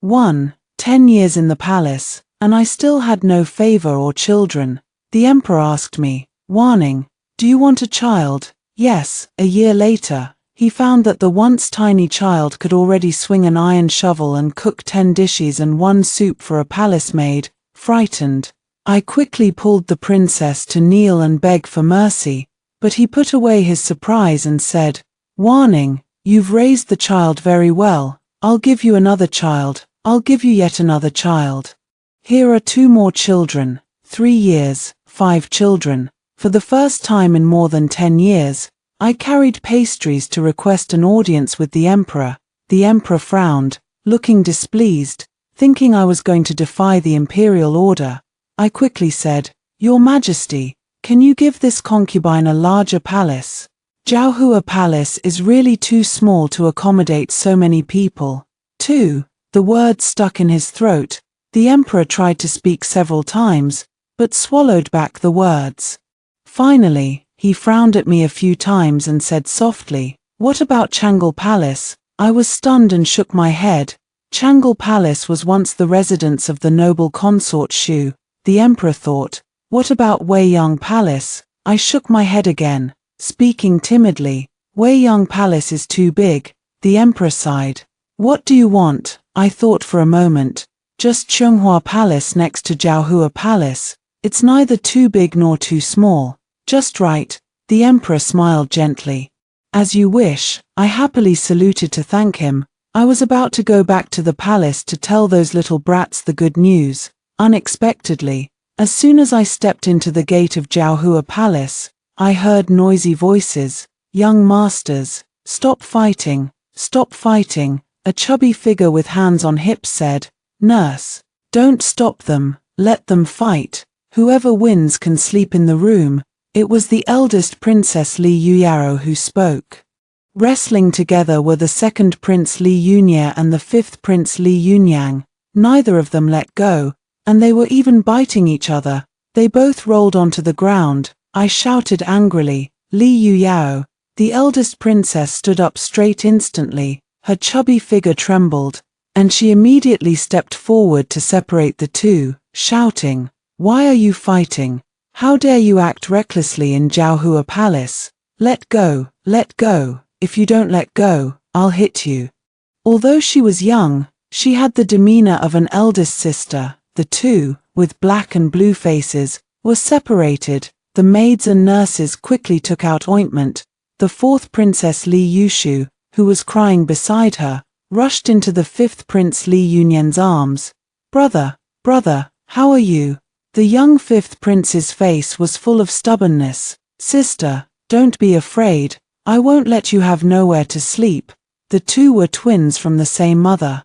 1. 10 years in the palace, and I still had no favor or children. The emperor asked me, warning, "Do you want a child?" Yes. A year later, he found that the once tiny child could already swing an iron shovel and cook 10 dishes and 1 soup for a palace maid. Frightened, I quickly pulled the princess to kneel and beg for mercy, but he put away his surprise and said, warning, "You've raised the child very well. I'll give you another child. I'll give you yet another child. Here are 2 more children, 3 years, 5 children." For the first time in more than 10 years, I carried pastries to request an audience with the emperor. The emperor frowned, looking displeased, thinking I was going to defy the imperial order. I quickly said, "Your Majesty, can you give this concubine a larger palace? Jiaohua Palace is really too small to accommodate so many people." 2. The words stuck in his throat. The emperor tried to speak several times, but swallowed back the words. Finally, he frowned at me a few times and said softly, "What about Changal Palace?" I was stunned and shook my head. Changal Palace was once the residence of the noble consort Shu. The emperor thought, "What about Weiyang Palace?" I shook my head again, speaking timidly. "Weiyang Palace is too big." The emperor sighed. "What do you want?" I thought for a moment. "Just Chonghua Palace next to Jiaohua Palace. It's neither too big nor too small. Just right." The emperor smiled gently. "As you wish." I happily saluted to thank him. I was about to go back to the palace to tell those little brats the good news. Unexpectedly, as soon as I stepped into the gate of Jiaohua Palace, I heard noisy voices. "Young masters, stop fighting, stop fighting." A chubby figure with hands on hips said, "Nurse, don't stop them, let them fight. Whoever wins can sleep in the room." It was the eldest Princess Li Yuyao who spoke. Wrestling together were the 2nd Prince Li Yunie and the 5th Prince Li Yunyang. Neither of them let go, and they were even biting each other. They both rolled onto the ground. I shouted angrily, "Li Yuyao!" The eldest princess stood up straight instantly. Her chubby figure trembled, and she immediately stepped forward to separate the two, shouting, "Why are you fighting? How dare you act recklessly in Jiaohua Palace? Let go, let go. If you don't let go, I'll hit you." Although she was young, she had the demeanor of an eldest sister. The two, with black and blue faces, were separated. The maids and nurses quickly took out ointment. The 4th Princess Li Yushu, who was crying beside her, rushed into the 5th Prince Li Yunyan's arms. "Brother, brother, how are you?" The young 5th Prince's face was full of stubbornness. "Sister, don't be afraid. I won't let you have nowhere to sleep." The two were twins from the same mother,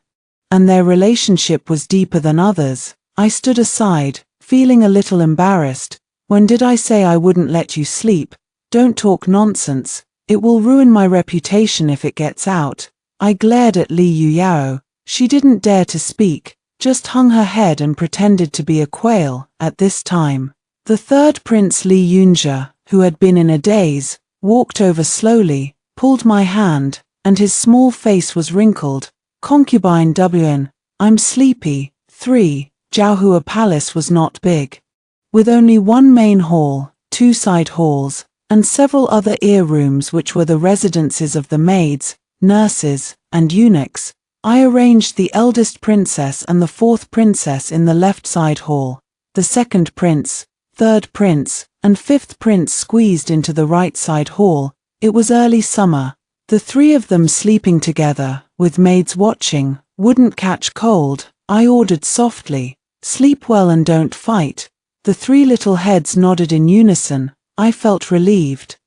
and their relationship was deeper than others. I stood aside, feeling a little embarrassed. "When did I say I wouldn't let you sleep? Don't talk nonsense. It will ruin my reputation if it gets out." I glared at Li Yuyao. She didn't dare to speak, just hung her head and pretended to be a quail. At this time, the 3rd Prince Li Yunjia, who had been in a daze, walked over slowly, pulled my hand, and his small face was wrinkled. "Concubine WN, I'm sleepy." 3. Jiaohua Palace was not big. With only one main hall, 2 side halls, and several other ear rooms which were the residences of the maids, nurses, and eunuchs, I arranged the eldest princess and the 4th princess in the left side hall. The 2nd prince, 3rd prince, and 5th prince squeezed into the right side hall. It was early summer. The 3 of them sleeping together, with maids watching, wouldn't catch cold. I ordered softly, "Sleep well and don't fight." The 3 little heads nodded in unison. I felt relieved.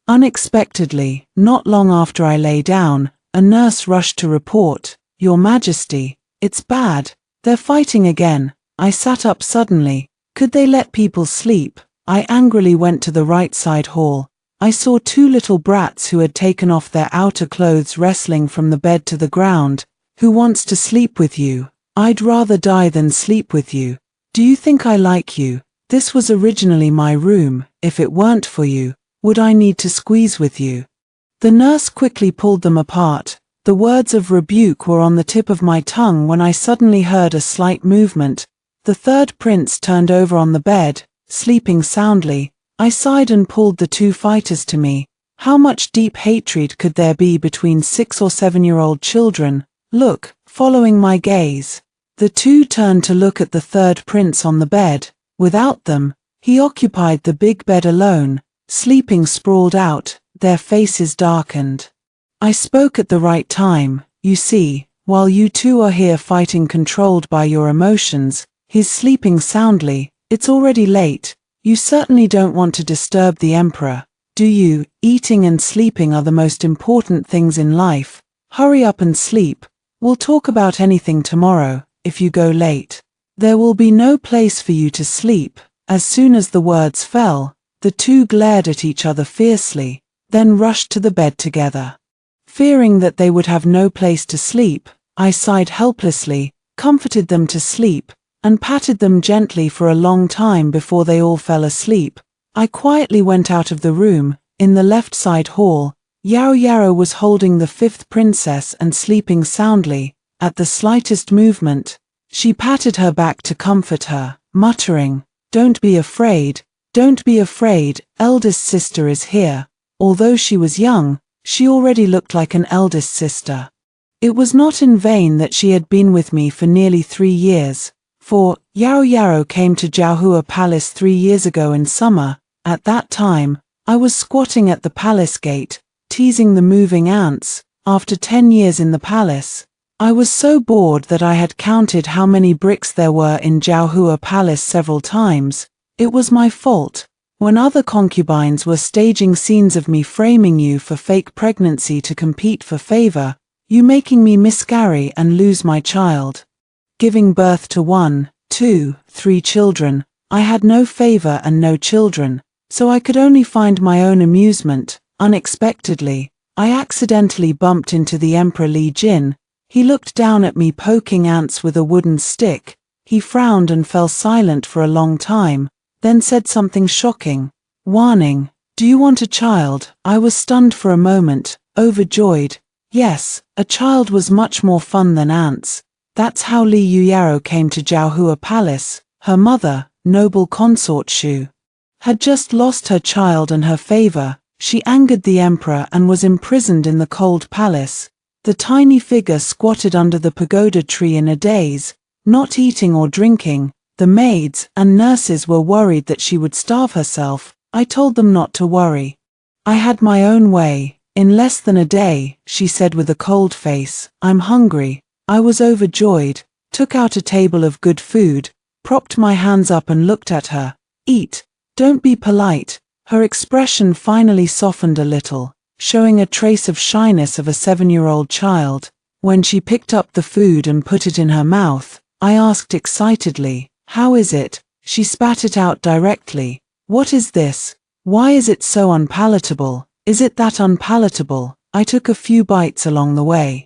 Unexpectedly, not long after I lay down, a nurse rushed to report, "Your Majesty, it's bad. They're fighting again." I sat up suddenly. Could they let people sleep? I angrily went to the right side hall. I saw 2 little brats who had taken off their outer clothes wrestling from the bed to the ground. "Who wants to sleep with you? I'd rather die than sleep with you. Do you think I like you? This was originally my room. If it weren't for you, would I need to squeeze with you?" The nurse quickly pulled them apart. The words of rebuke were on the tip of my tongue when I suddenly heard a slight movement. The third prince turned over on the bed, sleeping soundly. I sighed and pulled the two fighters to me. How much deep hatred could there be between 6 or 7-year-old children? Look, following my gaze. The two turned to look at the third prince on the bed. Without them, he occupied the big bed alone, sleeping sprawled out, their faces darkened. I spoke at the right time. You see, while you two are here fighting controlled by your emotions, he's sleeping soundly. It's already late. You certainly don't want to disturb the emperor, do you? Eating and sleeping are the most important things in life. Hurry up and sleep. We'll talk about anything tomorrow. If you go late, there will be no place for you to sleep. As soon as the words fell, the two glared at each other fiercely, then rushed to the bed together. Fearing that they would have no place to sleep, I sighed helplessly, comforted them to sleep, and patted them gently for a long time before they all fell asleep. I quietly went out of the room. In the left side hall, Yarrow was holding the fifth princess and sleeping soundly. At the slightest movement, she patted her back to comfort her, muttering, "Don't be afraid, don't be afraid, eldest sister is here." Although she was young, she already looked like an eldest sister. It was not in vain that she had been with me for nearly 3 years, for Yarrow came to Jiahua Palace 3 years ago in summer. At that time, I was squatting at the palace gate, teasing the moving ants. After 10 years in the palace, I was so bored that I had counted how many bricks there were in Jiahua Palace several times. It was my fault. When other concubines were staging scenes of me framing you for fake pregnancy to compete for favor, you making me miscarry and lose my child, giving birth to 1, 2, 3 children, I had no favor and no children, so I could only find my own amusement. Unexpectedly, I accidentally bumped into the Emperor Li Jin. He looked down at me poking ants with a wooden stick. He frowned and fell silent for a long time, then said something shocking. "Warning, do you want a child?" I was stunned for a moment, overjoyed. Yes, a child was much more fun than ants. That's how Li Yarrow came to Jiahua Palace. Her mother, noble consort Shu, had just lost her child and her favor. She angered the emperor and was imprisoned in the cold palace. The tiny figure squatted under the pagoda tree in a daze, not eating or drinking. The maids and nurses were worried that she would starve herself. I told them not to worry. I had my own way. In less than a day, she said with a cold face, "I'm hungry." I was overjoyed, took out a table of good food, propped my hands up and looked at her. "Eat, don't be polite." Her expression finally softened a little, showing a trace of shyness of a 7-year-old child. When she picked up the food and put it in her mouth, I asked excitedly, "How is it?" She spat it out directly. "What is this? Why is it so unpalatable? Is it that unpalatable?" I took a few bites along the way.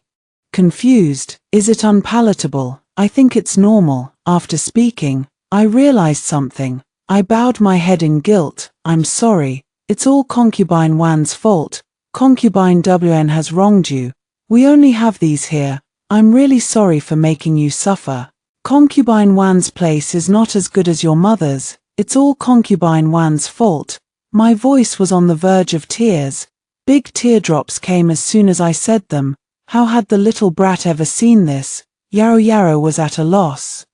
Confused, "Is it unpalatable? I think it's normal." After speaking, I realized something. I bowed my head in guilt. "I'm sorry. It's all Concubine Wan's fault. Concubine WN has wronged you. We only have these here. I'm really sorry for making you suffer. Concubine Wan's place is not as good as your mother's. It's all Concubine Wan's fault." My voice was on the verge of tears. Big teardrops came as soon as I said them. How had the little brat ever seen this? Yarrow was at a loss.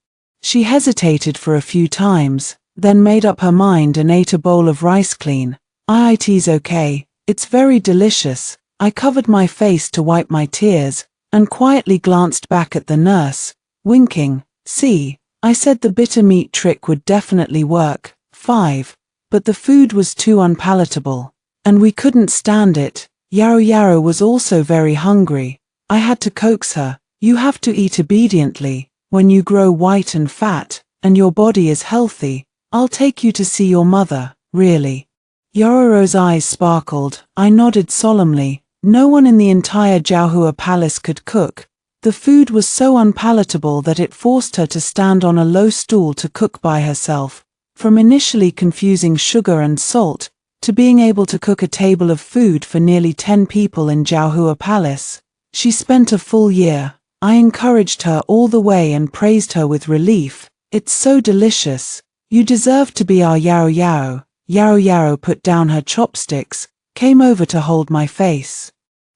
She hesitated for a few times, then made up her mind and ate a bowl of rice clean. "It's okay. It's very delicious." I covered my face to wipe my tears, and quietly glanced back at the nurse, winking. "See, I said the bitter meat trick would definitely work." 5. But the food was too unpalatable, and we couldn't stand it. Yarrow was also very hungry. I had to coax her. "You have to eat obediently. When you grow white and fat, and your body is healthy, I'll take you to see your mother." "Really?" Yarrow's eyes sparkled. I nodded solemnly. No one in the entire Jiahua Palace could cook. The food was so unpalatable that it forced her to stand on a low stool to cook by herself. From initially confusing sugar and salt, to being able to cook a table of food for nearly 10 people in Jiahua Palace. She spent a full year. I encouraged her all the way and praised her with relief. It's so delicious. You deserve to be our Yao Yao. Yao Yao put down her chopsticks, came over to hold my face.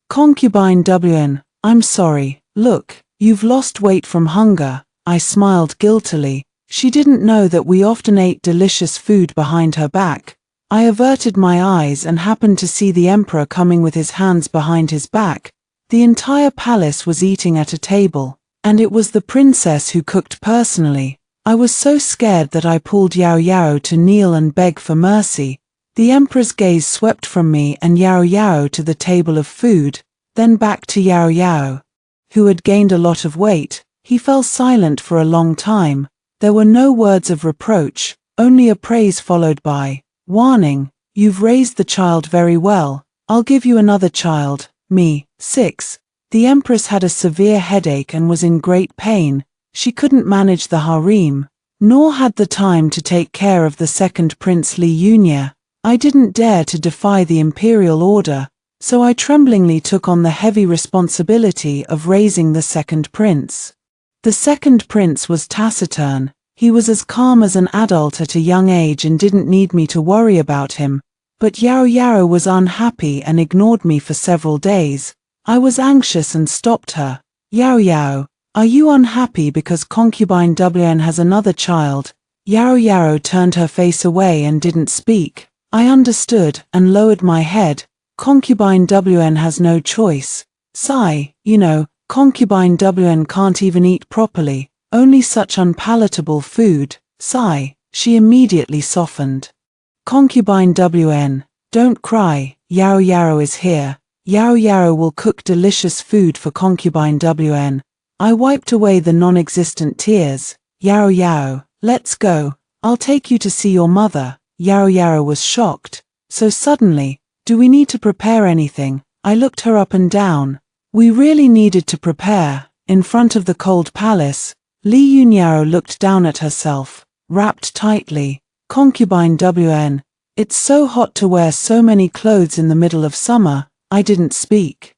Concubine WN, I'm sorry, look, you've lost weight from hunger. I smiled guiltily. She didn't know that we often ate delicious food behind her back. I averted my eyes and happened to see the emperor coming with his hands behind his back. The entire palace was eating at a table, and it was the princess who cooked personally. I was so scared that I pulled Yao Yao to kneel and beg for mercy. The emperor's gaze swept from me and Yao Yao to the table of food, then back to Yao Yao, who had gained a lot of weight. He fell silent for a long time. There were no words of reproach, only a praise followed by, warning, you've raised the child very well. I'll give you another child, me. 6. The empress had a severe headache and was in great pain. She couldn't manage the harem, nor had the time to take care of the second prince Li Yunia. I didn't dare to defy the imperial order, so I tremblingly took on the heavy responsibility of raising the second prince. The second prince was taciturn. He was as calm as an adult at a young age and didn't need me to worry about him. But Yao Yao was unhappy and ignored me for several days. I was anxious and stopped her. Yao Yao, are you unhappy because concubine WN has another child? Yao Yao turned her face away and didn't speak. I understood and lowered my head. Concubine WN has no choice. Sigh, concubine WN can't even eat properly, only such unpalatable food. Sigh, she immediately softened. Concubine WN, don't cry, Yao Yao is here. Yao Yao will cook delicious food for concubine WN. I wiped away the non-existent tears. Yao Yao, let's go. I'll take you to see your mother. Yao Yao was shocked. So suddenly, do we need to prepare anything? I looked her up and down. We really needed to prepare. In front of the cold palace, Li Yunyao looked down at herself, wrapped tightly. Concubine WN, it's so hot to wear so many clothes in the middle of summer. I didn't speak.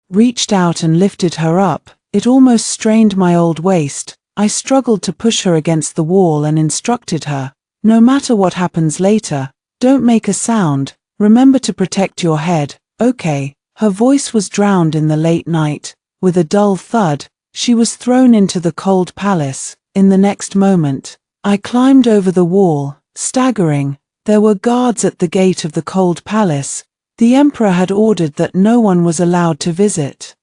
Reached out and lifted her up. It almost strained my old waist. I struggled to push her against the wall and instructed her, no matter what happens later, don't make a sound. Remember to protect your head, okay? Her voice was drowned in the late night. With a dull thud, she was thrown into the cold palace. In the next moment, I climbed over the wall, staggering. There were guards at the gate of the cold palace. The emperor had ordered that no one was allowed to visit.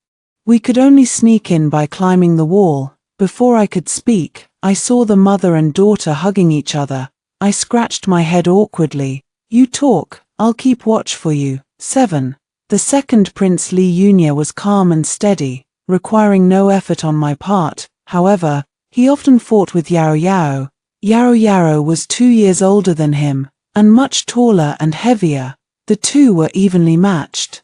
We could only sneak in by climbing the wall. Before I could speak, I saw the mother and daughter hugging each other. I scratched my head awkwardly. You talk, I'll keep watch for you. 7. The second Prince Li Yunia was calm and steady, requiring no effort on my part. However, he often fought with Yao Yao. Yao Yao was 2 years older than him, and much taller and heavier. The two were evenly matched.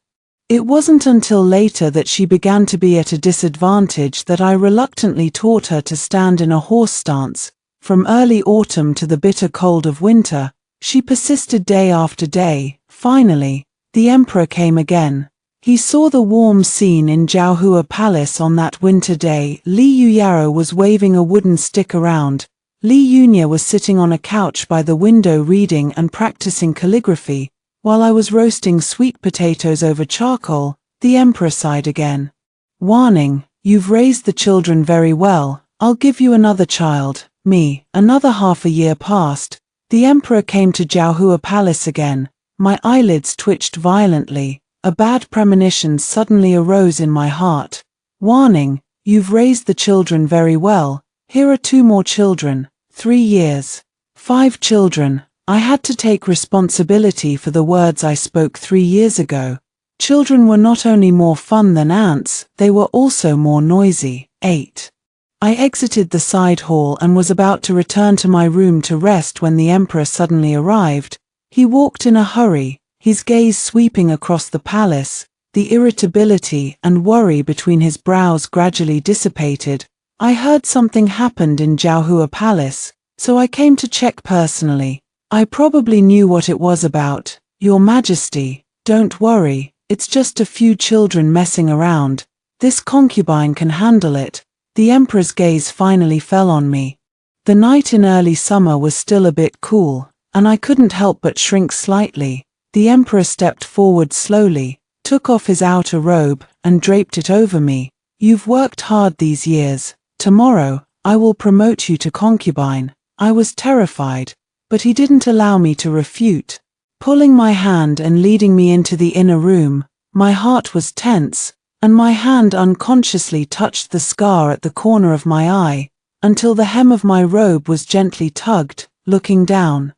It wasn't until later that she began to be at a disadvantage that I reluctantly taught her to stand in a horse stance. From early autumn to the bitter cold of winter, she persisted day after day. Finally, the emperor came again. He saw the warm scene in Jiaohua Palace on that winter day. Li Yuyao was waving a wooden stick around. Li Yunia was sitting on a couch by the window reading and practicing calligraphy. While I was roasting sweet potatoes over charcoal, the emperor sighed again. Warning, you've raised the children very well. I'll give you another child, me. Another half a year passed. The emperor came to Jiaohua Palace again. My eyelids twitched violently. A bad premonition suddenly arose in my heart. Warning, you've raised the children very well. Here are 2 more children. 3 years. 5 children. I had to take responsibility for the words I spoke 3 years ago. Children were not only more fun than ants, they were also more noisy. 8. I exited the side hall and was about to return to my room to rest when the emperor suddenly arrived. He walked in a hurry, his gaze sweeping across the palace. The irritability and worry between his brows gradually dissipated. I heard something happened in Jiaohua Palace, so I came to check personally. I probably knew what it was about. Your Majesty, don't worry, it's just a few children messing around. This concubine can handle it. The emperor's gaze finally fell on me. The night in early summer was still a bit cool, and I couldn't help but shrink slightly. The emperor stepped forward slowly, took off his outer robe, and draped it over me. You've worked hard these years. Tomorrow, I will promote you to concubine. I was terrified, but he didn't allow me to refute. Pulling my hand and leading me into the inner room, my heart was tense, and my hand unconsciously touched the scar at the corner of my eye, until the hem of my robe was gently tugged. Looking down,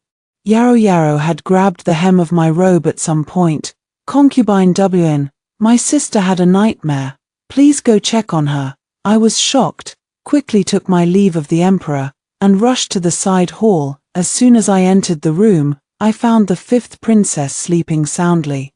Yarrow had grabbed the hem of my robe at some point. Concubine WN, my sister had a nightmare. Please go check on her. I was shocked, quickly took my leave of the emperor, and rushed to the side hall. As soon as I entered the room, I found the fifth princess sleeping soundly.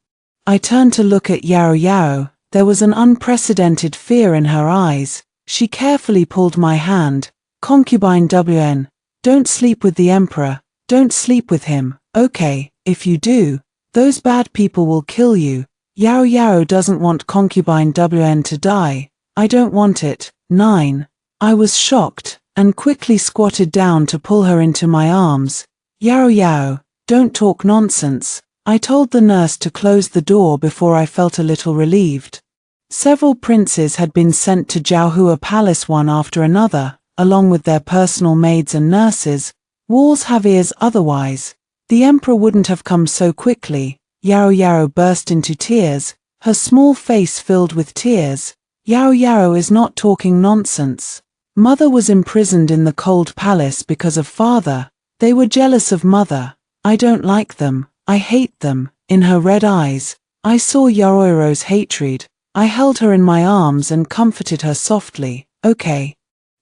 I turned to look at Yarrow. There was an unprecedented fear in her eyes. She carefully pulled my hand. Concubine WN, don't sleep with the emperor. Don't sleep with him. Okay, if you do, those bad people will kill you. Yarrow doesn't want concubine WN to die. I don't want it. 9. I was shocked, and quickly squatted down to pull her into my arms. Yarrow, don't talk nonsense. I told the nurse to close the door before I felt a little relieved. Several princes had been sent to Jiaohua Palace one after another, along with their personal maids and nurses. Walls have ears otherwise. The emperor wouldn't have come so quickly. Yarrow burst into tears, her small face filled with tears. Yarrow is not talking nonsense. Mother was imprisoned in the cold palace because of father. They were jealous of mother. I don't like them. I hate them. In her red eyes, I saw Yarrow's hatred. I held her in my arms and comforted her softly. Okay.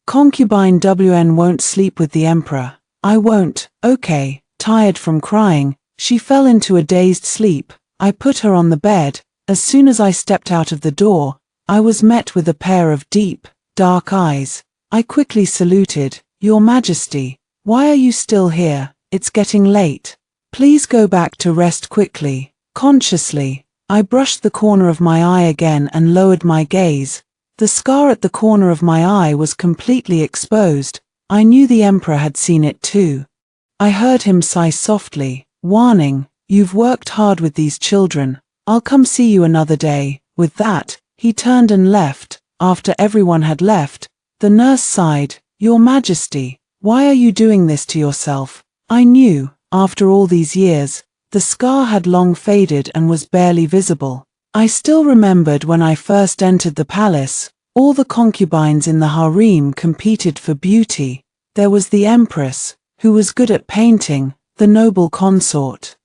Concubine WN won't sleep with the emperor. I won't. Okay. Tired from crying, she fell into a dazed sleep. I put her on the bed. As soon as I stepped out of the door, I was met with a pair of deep, dark eyes. I quickly saluted. Your Majesty, why are you still here? It's getting late. Please go back to rest quickly. Consciously, I brushed the corner of my eye again and lowered my gaze. The scar at the corner of my eye was completely exposed. I knew the emperor had seen it too. I heard him sigh softly, warning, you've worked hard with these children. I'll come see you another day. With that, he turned and left. After everyone had left, the nurse sighed, Your Majesty, why are you doing this to yourself? I knew, after all these years, the scar had long faded and was barely visible. I still remembered when I first entered the palace, all the concubines in the harem competed for beauty. There was the empress, who was good at painting, the noble consort,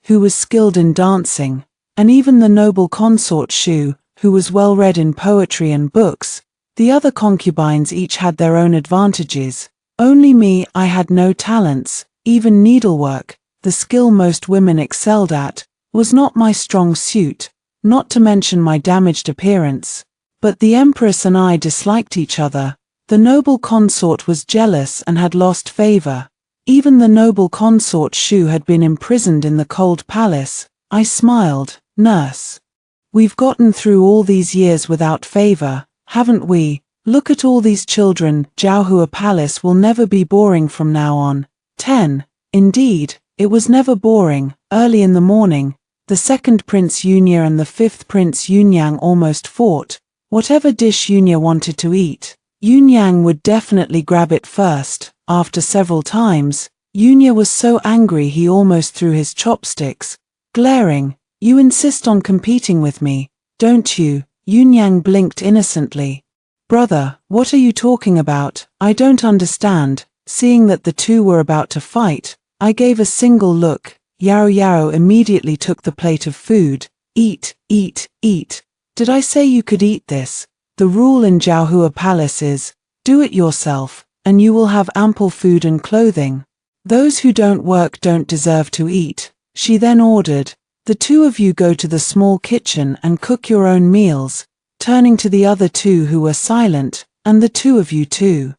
who was skilled in dancing, and even the noble consort Shu, who was well read in poetry and books. The other concubines each had their own advantages. Only me, I had no talents. Even needlework, the skill most women excelled at, was not my strong suit, not to mention my damaged appearance. But the empress and I disliked each other. The noble consort was jealous and had lost favor. Even the noble consort Shu had been imprisoned in the cold palace. I smiled. Nurse, we've gotten through all these years without favor, haven't we? Look at all these children. Jiaohua Palace will never be boring from now on. 10. Indeed, it was never boring. Early in the morning, the second Prince Yunya and the fifth Prince Yunyang almost fought. Whatever dish Yunya wanted to eat, Yunyang would definitely grab it first. After several times, Yunya was so angry he almost threw his chopsticks. Glaring, you insist on competing with me, don't you? Yunyang blinked innocently. Brother, what are you talking about? I don't understand. Seeing that the two were about to fight, I gave a single look. Yarrow immediately took the plate of food. Eat, eat, eat. Did I say you could eat this? The rule in Jiaohua Palace is, do it yourself, and you will have ample food and clothing. Those who don't work don't deserve to eat. She then ordered, the two of you go to the small kitchen and cook your own meals, turning to the other two who were silent, and the two of you too.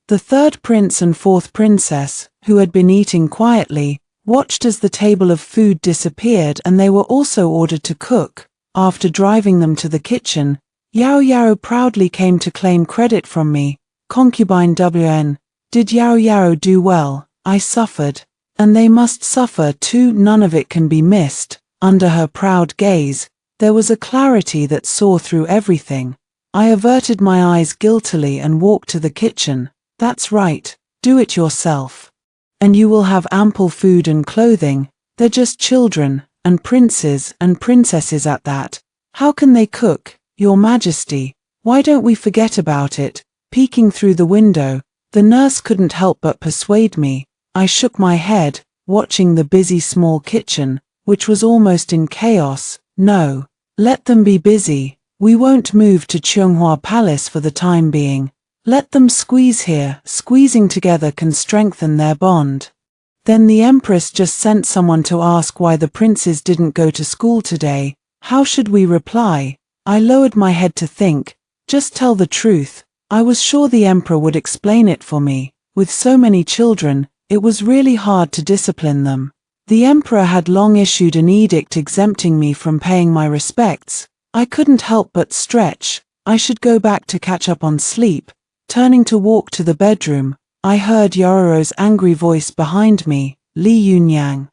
The third prince and fourth princess, who had been eating quietly, watched as the table of food disappeared and they were also ordered to cook. After driving them to the kitchen, Yao Yao proudly came to claim credit from me. Concubine WN. Did Yao Yao do well? I suffered. And they must suffer too, none of it can be missed. Under her proud gaze, there was a clarity that saw through everything. I averted my eyes guiltily and walked to the kitchen. That's right, do it yourself. And you will have ample food and clothing. They're just children, and princes and princesses at that. How can they cook, Your Majesty? Why don't we forget about it? Peeking through the window, the nurse couldn't help but persuade me. I shook my head, watching the busy small kitchen, which was almost in chaos. No, let them be busy. We won't move to Cheonghua Palace for the time being. Let them squeeze here. Squeezing together can strengthen their bond. Then the Empress just sent someone to ask why the princes didn't go to school today. How should we reply? I lowered my head to think. Just tell the truth. I was sure the Emperor would explain it for me. With so many children, it was really hard to discipline them. The Emperor had long issued an edict exempting me from paying my respects. I couldn't help but stretch. I should go back to catch up on sleep. Turning to walk to the bedroom, I heard Yororo's angry voice behind me. Li Yunyang.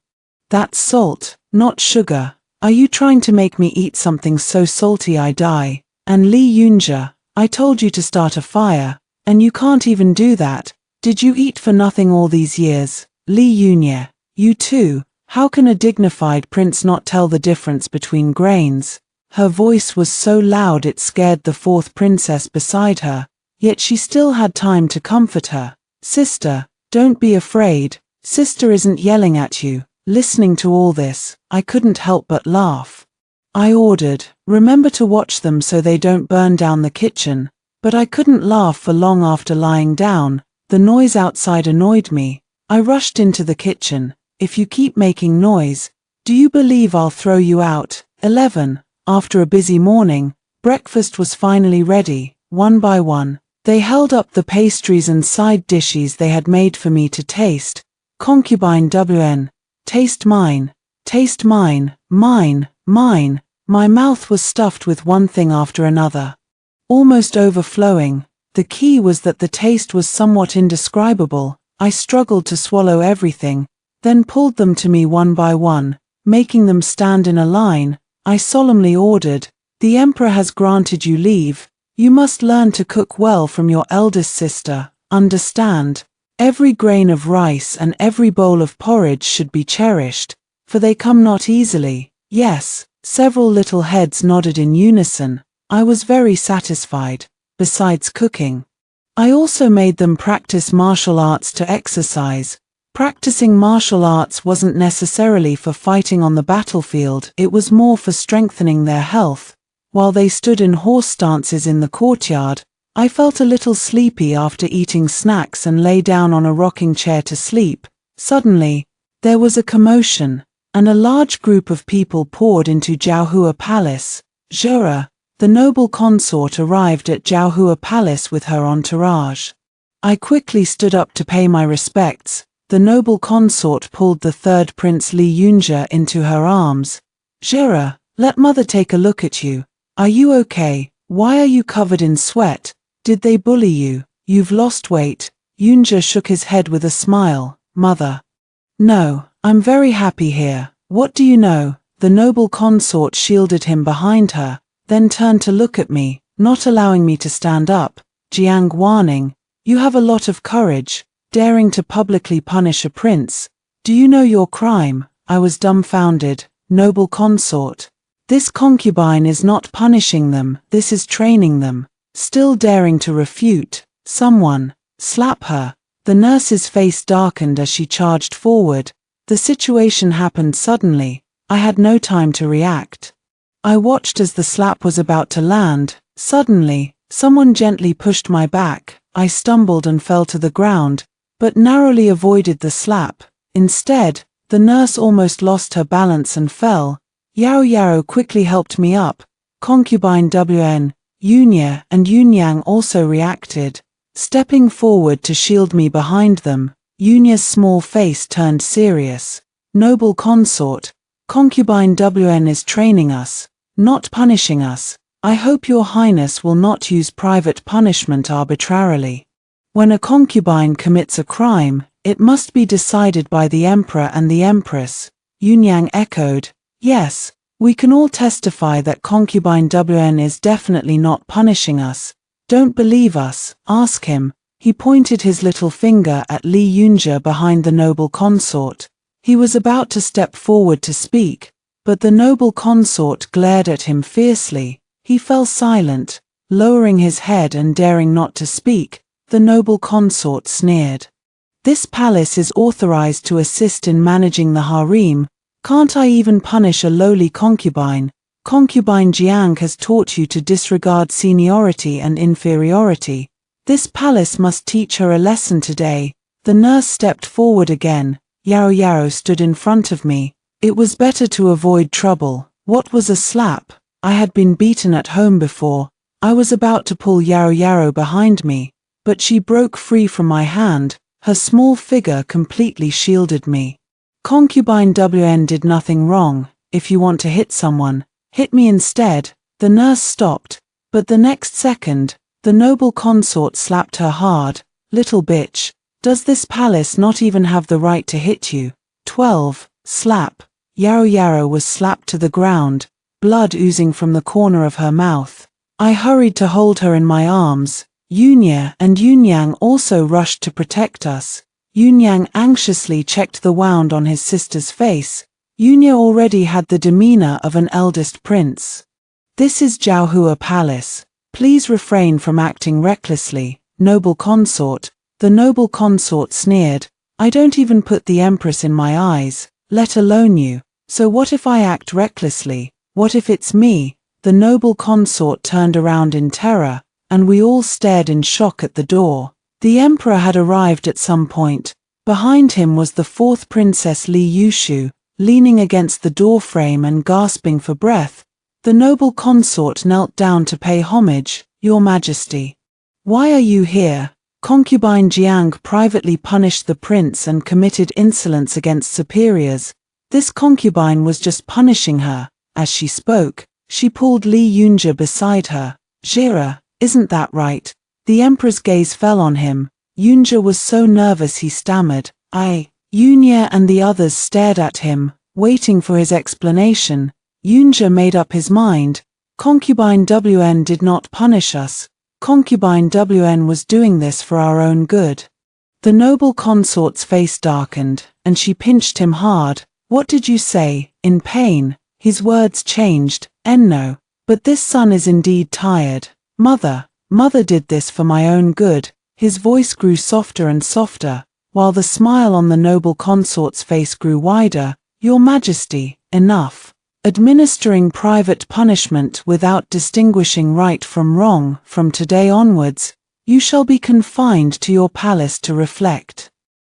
That's salt, not sugar. Are you trying to make me eat something so salty I die? And Li Yunja, I told you to start a fire, and you can't even do that. Did you eat for nothing all these years? Li Yunye, you too. How can a dignified prince not tell the difference between grains? Her voice was so loud it scared the fourth princess beside her, yet she still had time to comfort her. Sister, don't be afraid. Sister isn't yelling at you. Listening to all this, I couldn't help but laugh. I ordered, remember to watch them so they don't burn down the kitchen, but I couldn't laugh for long after lying down. The noise outside annoyed me. I rushed into the kitchen. If you keep making noise, do you believe I'll throw you out? 11. After a busy morning, breakfast was finally ready. One by one, they held up the pastries and side dishes they had made for me to taste. Concubine WN. Taste mine. Taste mine. Mine. Mine. My mouth was stuffed with one thing after another, almost overflowing. The key was that the taste was somewhat indescribable. I struggled to swallow everything, then pulled them to me one by one, making them stand in a line. I solemnly ordered, the Emperor has granted you leave. You must learn to cook well from your eldest sister. Understand? Every grain of rice and every bowl of porridge should be cherished, for they come not easily. Yes, several little heads nodded in unison. I was very satisfied. Besides cooking, I also made them practice martial arts to exercise. Practicing martial arts wasn't necessarily for fighting on the battlefield, it was more for strengthening their health. While they stood in horse stances in the courtyard, I felt a little sleepy after eating snacks and lay down on a rocking chair to sleep. Suddenly, there was a commotion, and a large group of people poured into Jiaohua Palace. Zhera, the noble consort, arrived at Jiaohua Palace with her entourage. I quickly stood up to pay my respects. The noble consort pulled the third Prince Li Yunja into her arms. Zhera, let mother take a look at you. Are you okay? Why are you covered in sweat? Did they bully you? You've lost weight. Yunja shook his head with a smile. Mother. No, I'm very happy here. What do you know? The noble consort shielded him behind her, then turned to look at me, not allowing me to stand up. Jiang warning, you have a lot of courage, daring to publicly punish a prince. Do you know your crime? I was dumbfounded. Noble consort. This concubine is not punishing them, this is training them. Still daring to refute. Someone, slap her. The nurse's face darkened as she charged forward. The situation happened suddenly. I had no time to react. I watched as the slap was about to land. Suddenly, someone gently pushed my back. I stumbled and fell to the ground, but narrowly avoided the slap. Instead, the nurse almost lost her balance and fell. Yao Yao quickly helped me up. Concubine WN, Yunya and Yunyang also reacted, stepping forward to shield me behind them. Yunya's small face turned serious. Noble consort, Concubine WN is training us, not punishing us. I hope your highness will not use private punishment arbitrarily. When a concubine commits a crime, it must be decided by the emperor and the empress. Yunyang echoed, yes, we can all testify that concubine WN is definitely not punishing us. Don't believe us, ask him. He pointed his little finger at Li Yunjia behind the noble consort. He was about to step forward to speak, but the noble consort glared at him fiercely. He fell silent, lowering his head and daring not to speak. The noble consort sneered. This palace is authorized to assist in managing the harem. Can't I even punish a lowly concubine? Concubine Jiang has taught you to disregard seniority and inferiority. This palace must teach her a lesson today. The nurse stepped forward again. Yao Yao stood in front of me. It was better to avoid trouble. What was a slap? I had been beaten at home before. I was about to pull Yao Yao behind me, but she broke free from my hand. Her small figure completely shielded me. Concubine WN did nothing wrong. If you want to hit someone, hit me instead. The nurse stopped, but the next second, the noble consort slapped her hard. Little bitch, does this palace not even have the right to hit you? 12. Slap. Yao Yao was slapped to the ground, blood oozing from the corner of her mouth. I hurried to hold her in my arms. Yunya and Yunyang also rushed to protect us. Yunyang anxiously checked the wound on his sister's face. Yunya already had the demeanor of an eldest prince. This is Jiaohua Palace. Please refrain from acting recklessly, noble consort. The noble consort sneered. I don't even put the empress in my eyes, let alone you. So what if I act recklessly? What if it's me? The noble consort turned around in terror, and we all stared in shock at the door. The emperor had arrived at some point. Behind him was the fourth princess Li Yushu, leaning against the doorframe and gasping for breath. The noble consort knelt down to pay homage. Your Majesty. Why are you here? Concubine Jiang privately punished the prince and committed insolence against superiors. This concubine was just punishing her. As she spoke, she pulled Li Yunjia beside her. Jira, isn't that right? The emperor's gaze fell on him. Yunjia was so nervous he stammered. Yunya and the others stared at him, waiting for his explanation. Yunjia made up his mind. Concubine WN did not punish us. Concubine WN was doing this for our own good. The noble consort's face darkened, and she pinched him hard. What did you say? In pain? His words changed. No. But this son is indeed tired. Mother did this for my own good. His voice grew softer and softer, while the smile on the noble consort's face grew wider. Your Majesty, enough. Administering private punishment without distinguishing right from wrong. From today onwards, you shall be confined to your palace to reflect.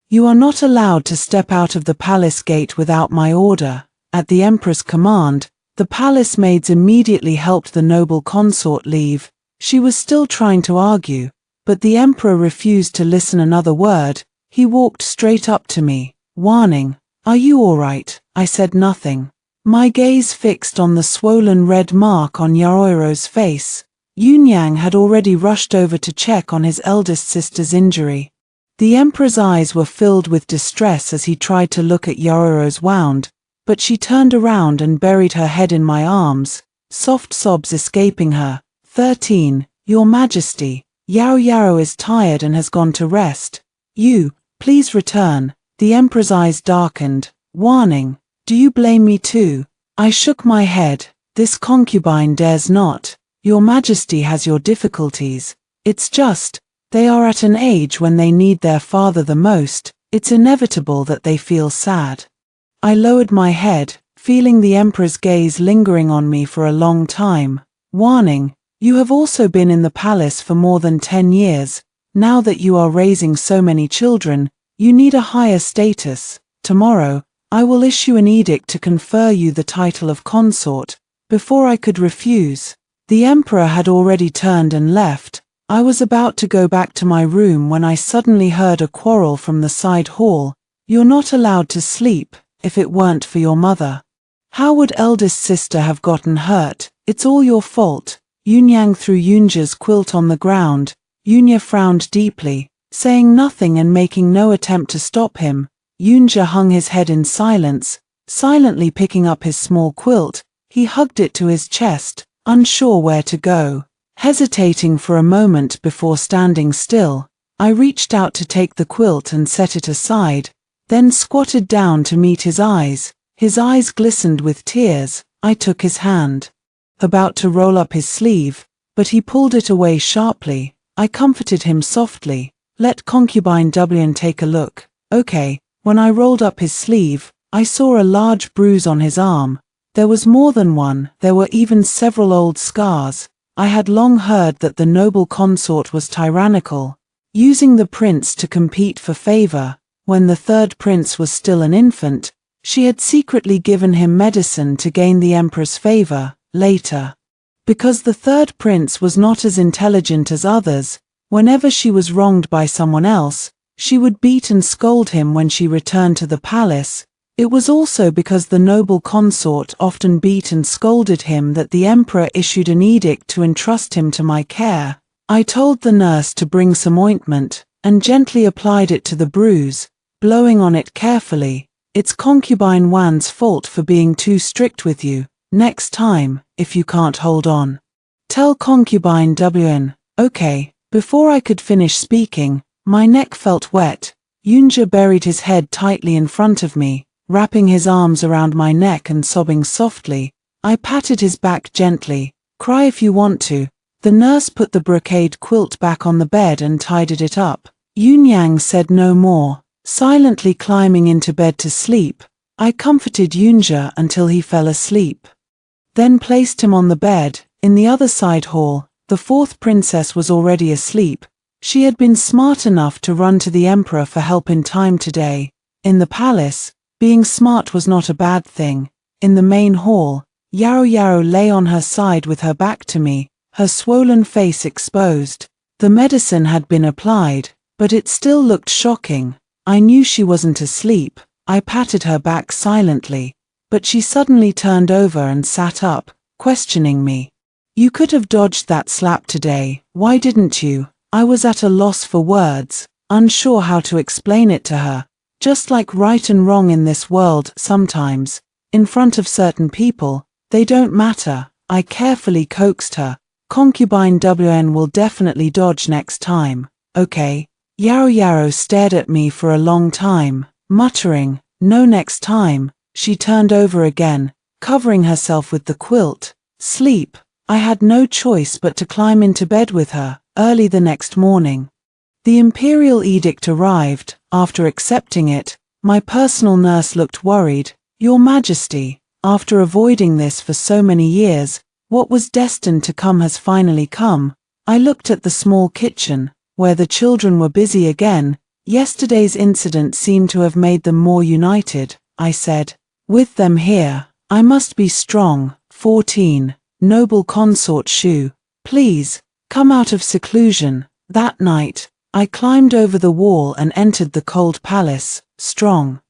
You are not allowed to step out of the palace gate without my order. At the emperor's command, the palace maids immediately helped the noble consort leave. She was still trying to argue, but the emperor refused to listen another word. He walked straight up to me, warning. Are you all right? I said nothing. My gaze fixed on the swollen red mark on Yaoiro's face. Yunyang had already rushed over to check on his eldest sister's injury. The emperor's eyes were filled with distress as he tried to look at Yaoiro's wound, but she turned around and buried her head in my arms, soft sobs escaping her. 13. Your Majesty, Yao Yao is tired and has gone to rest. You, please return. The emperor's eyes darkened, warning. Do you blame me too? I shook my head. This concubine dares not. Your Majesty has your difficulties. It's just, they are at an age when they need their father the most. It's inevitable that they feel sad. I lowered my head, feeling the emperor's gaze lingering on me for a long time. Warning, you have also been in the palace for more than 10 years. Now that you are raising so many children, you need a higher status. Tomorrow, I will issue an edict to confer you the title of consort. Before I could refuse, the emperor had already turned and left. I was about to go back to my room when I suddenly heard a quarrel from the side hall. You're not allowed to sleep, if it weren't for your mother. How would eldest sister have gotten hurt? It's all your fault. Yunyang threw Yunja's quilt on the ground. Yunya frowned deeply, saying nothing and making no attempt to stop him. Yunja hung his head in silence, silently picking up his small quilt. He hugged it to his chest, unsure where to go. Hesitating for a moment before standing still, I reached out to take the quilt and set it aside, then squatted down to meet his eyes. His eyes glistened with tears. I took his hand, about to roll up his sleeve, but he pulled it away sharply. I comforted him softly. Let concubine WN take a look. Okay. When I rolled up his sleeve, I saw a large bruise on his arm. There was more than one, there were even several old scars. I had long heard that the noble consort was tyrannical, using the prince to compete for favor. When the third prince was still an infant, she had secretly given him medicine to gain the emperor's favor. Later, because the third prince was not as intelligent as others, whenever she was wronged by someone else, she would beat and scold him when she returned to the palace. It was also because the noble consort often beat and scolded him that the emperor issued an edict to entrust him to my care. I told the nurse to bring some ointment, and gently applied it to the bruise, blowing on it carefully. It's concubine Wan's fault for being too strict with you. Next time, if you can't hold on, tell concubine WN. Okay. Before I could finish speaking, my neck felt wet. Yunja buried his head tightly in front of me, wrapping his arms around my neck and sobbing softly. I patted his back gently. Cry if you want to. The nurse put the brocade quilt back on the bed and tidied it up. Yunyang said no more, silently climbing into bed to sleep. I comforted Yunja until he fell asleep, then placed him on the bed. In the other side hall, the fourth princess was already asleep. She had been smart enough to run to the emperor for help in time today. In the palace, being smart was not a bad thing. In the main hall, Yaro lay on her side with her back to me, her swollen face exposed. The medicine had been applied, but it still looked shocking. I knew she wasn't asleep. I patted her back silently, but she suddenly turned over and sat up, questioning me. You could have dodged that slap today, why didn't you? I was at a loss for words, unsure how to explain it to her. Just like right and wrong in this world, sometimes, in front of certain people, they don't matter. I carefully coaxed her. Concubine WN will definitely dodge next time. Okay. Yaro stared at me for a long time, muttering, no next time. She turned over again, covering herself with the quilt. Sleep. I had no choice but to climb into bed with her. Early the next morning, the imperial edict arrived. After accepting it, my personal nurse looked worried. Your Majesty, after avoiding this for so many years, what was destined to come has finally come. I looked at the small kitchen, where the children were busy again. Yesterday's incident seemed to have made them more united. I said, with them here, I must be strong. 14. Noble consort Shu, please, come out of seclusion. That night, I climbed over the wall and entered the cold palace, strong.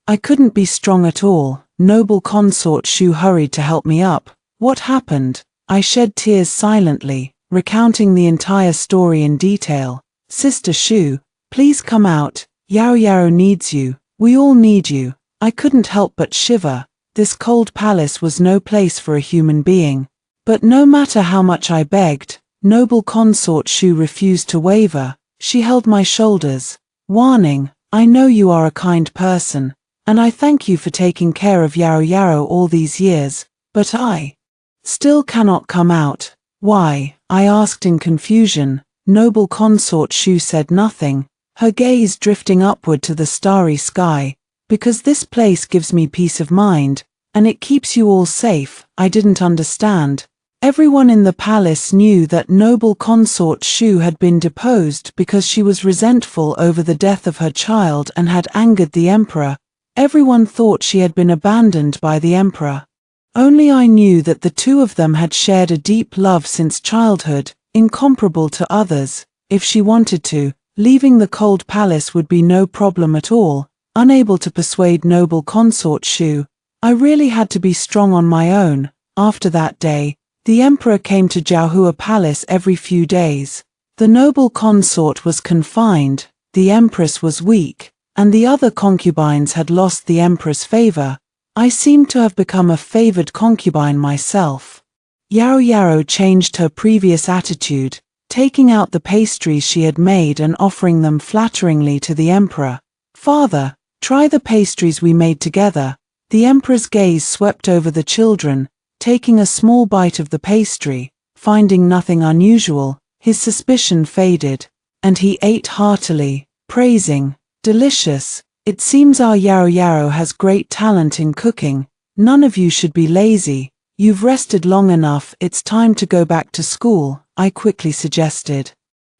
I couldn't be strong at all. Noble consort Shu hurried to help me up. What happened? I shed tears silently, recounting the entire story in detail. Sister Shu, please come out. Yaro needs you. We all need you. I couldn't help but shiver. This cold palace was no place for a human being. But no matter how much I begged, noble consort Shu refused to waver. She held my shoulders, warning, I know you are a kind person, and I thank you for taking care of Yaro all these years, but I still cannot come out. Why? I asked in confusion. Noble consort Shu said nothing, her gaze drifting upward to the starry sky. Because this place gives me peace of mind, and it keeps you all safe. I didn't understand. Everyone in the palace knew that noble consort Shu had been deposed because she was resentful over the death of her child and had angered the emperor. Everyone thought she had been abandoned by the emperor. Only I knew that the two of them had shared a deep love since childhood, incomparable to others. If she wanted to, leaving the cold palace would be no problem at all. Unable to persuade noble consort Shu, I really had to be strong on my own. After that day, The emperor came to Jiaohua Palace every few days. The noble consort was confined, the empress was weak, and the other concubines had lost the emperor's favor. I seemed to have become a favored concubine myself. Yao Yao changed her previous attitude, taking out the pastries she had made and offering them flatteringly to the emperor. "Father, try the pastries we made together." The emperor's gaze swept over the children, taking a small bite of the pastry. Finding nothing unusual, his suspicion faded, and he ate heartily, praising, "Delicious. It seems our Yao Yao has great talent in cooking. None of you should be lazy. You've rested long enough, it's time to go back to school," I quickly suggested.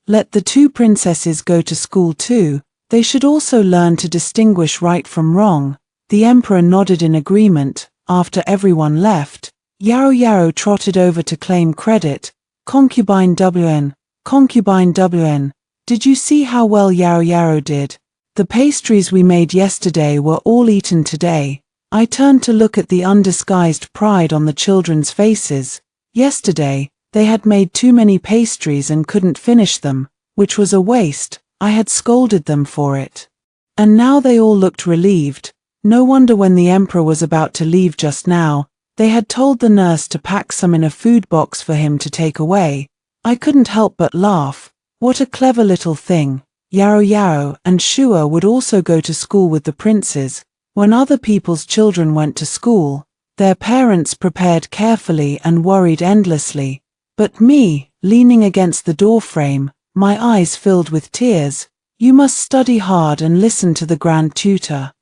"Let the two princesses go to school too. They should also learn to distinguish right from wrong." The emperor nodded in agreement. After everyone left, Yao Yao trotted over to claim credit. "Concubine WN, Concubine WN, did you see how well Yao Yao did? The pastries we made yesterday were all eaten today." I turned to look at the undisguised pride on the children's faces. Yesterday, they had made too many pastries and couldn't finish them, which was a waste. I had scolded them for it. And now they all looked relieved. No wonder when the emperor was about to leave just now, they had told the nurse to pack some in a food box for him to take away. I couldn't help but laugh. What a clever little thing. Yao Yao and Shua would also go to school with the princes. When other people's children went to school, their parents prepared carefully and worried endlessly. But me, leaning against the doorframe, my eyes filled with tears. "You must study hard and listen to the grand tutor.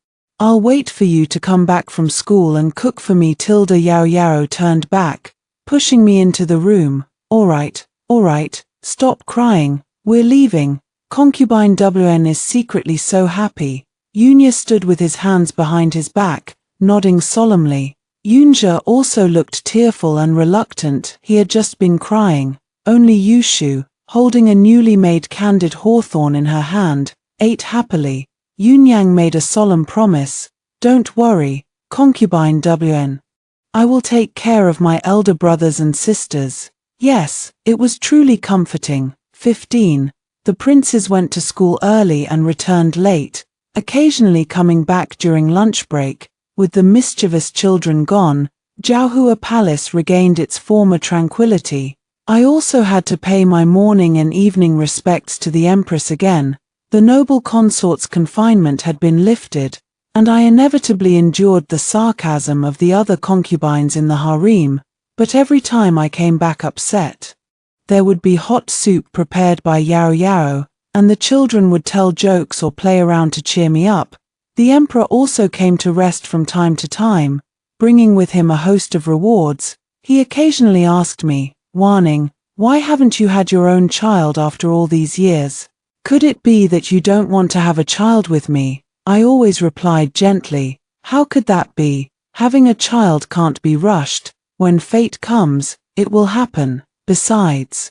I'll wait for you to come back from school and cook for me." Yao Yao turned back, pushing me into the room. All right, stop crying, we're leaving." Concubine WN is secretly so happy. Yunya stood with his hands behind his back, nodding solemnly. Yunja also looked tearful and reluctant. He had just been crying. Only Yushu, holding a newly made candied hawthorn in her hand, ate happily. Yunyang made a solemn promise. "Don't worry, Concubine WN. I will take care of my elder brothers and sisters." Yes, it was truly comforting. 15. The princes went to school early and returned late, occasionally coming back during lunch break. With the mischievous children gone, Jiaohua Palace regained its former tranquility. I also had to pay my morning and evening respects to the empress again. The noble consort's confinement had been lifted, and I inevitably endured the sarcasm of the other concubines in the harem, but every time I came back upset. There would be hot soup prepared by Yao Yao, and the children would tell jokes or play around to cheer me up. The emperor also came to rest from time to time, bringing with him a host of rewards. He occasionally asked me, warning, "Why haven't you had your own child after all these years? Could it be that you don't want to have a child with me?" I always replied gently, "How could that be? Having a child can't be rushed. When fate comes, it will happen. Besides,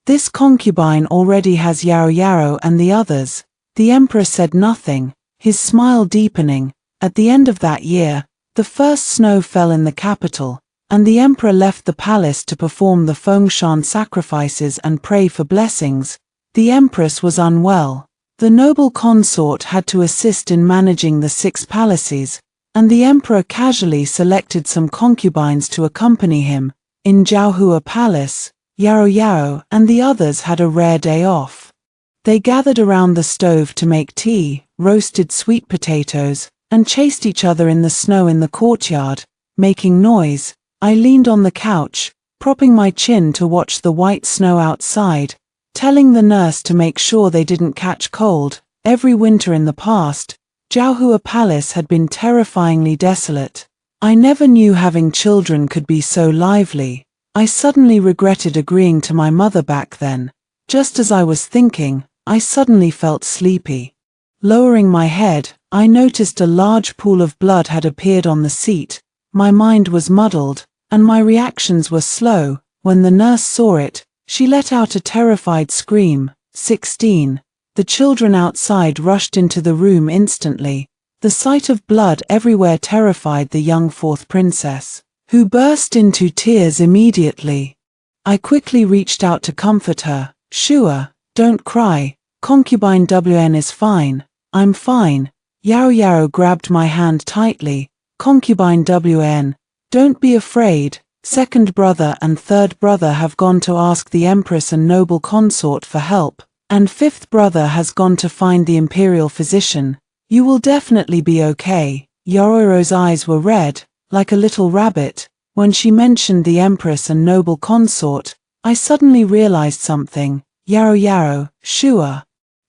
this concubine already has Yao Yao and the others." The emperor said nothing, his smile deepening. At the end of that year, the first snow fell in the capital, and the emperor left the palace to perform the Fengshan sacrifices and pray for blessings. The empress was unwell. The noble consort had to assist in managing the 6 palaces, and the emperor casually selected some concubines to accompany him. In Jiaohua Palace, Yao Yao and the others had a rare day off. They gathered around the stove to make tea, roasted sweet potatoes, and chased each other in the snow in the courtyard, making noise. I leaned on the couch, propping my chin to watch the white snow outside, telling the nurse to make sure they didn't catch cold. Every winter in the past, Jiaohua Palace had been terrifyingly desolate. I never knew having children could be so lively. I suddenly regretted agreeing to my mother back then. Just as I was thinking, I suddenly felt sleepy. Lowering my head, I noticed a large pool of blood had appeared on the seat. My mind was muddled, and my reactions were slow. When the nurse saw it, she let out a terrified scream. 16. The children outside rushed into the room instantly. The sight of blood everywhere terrified the young 4th princess, who burst into tears immediately. I quickly reached out to comfort her. Shua, don't cry, concubine WN is fine, I'm fine. Yao Yao grabbed my hand tightly. Concubine WN, don't be afraid, second brother and third brother have gone to ask the empress and noble consort for help, and fifth brother has gone to find the imperial physician. You will definitely be okay. Yororo's eyes were red, like a little rabbit. When she mentioned the empress and noble consort, I suddenly realized something. Yao Yao, Shua.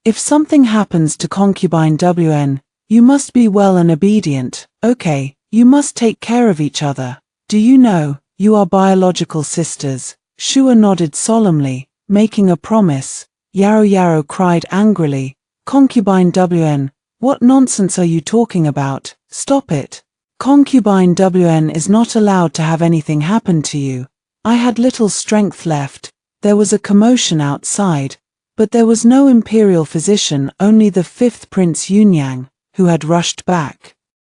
If something happens to concubine WN, you must be well and obedient, okay? You must take care of each other. Do you know, you are biological sisters? Shua nodded solemnly, making a promise. Yao Yao cried angrily. Concubine WN, what nonsense are you talking about? Stop it. Concubine WN is not allowed to have anything happen to you. I had little strength left. There was a commotion outside, but there was no imperial physician, only the fifth Prince Yunyang, who had rushed back.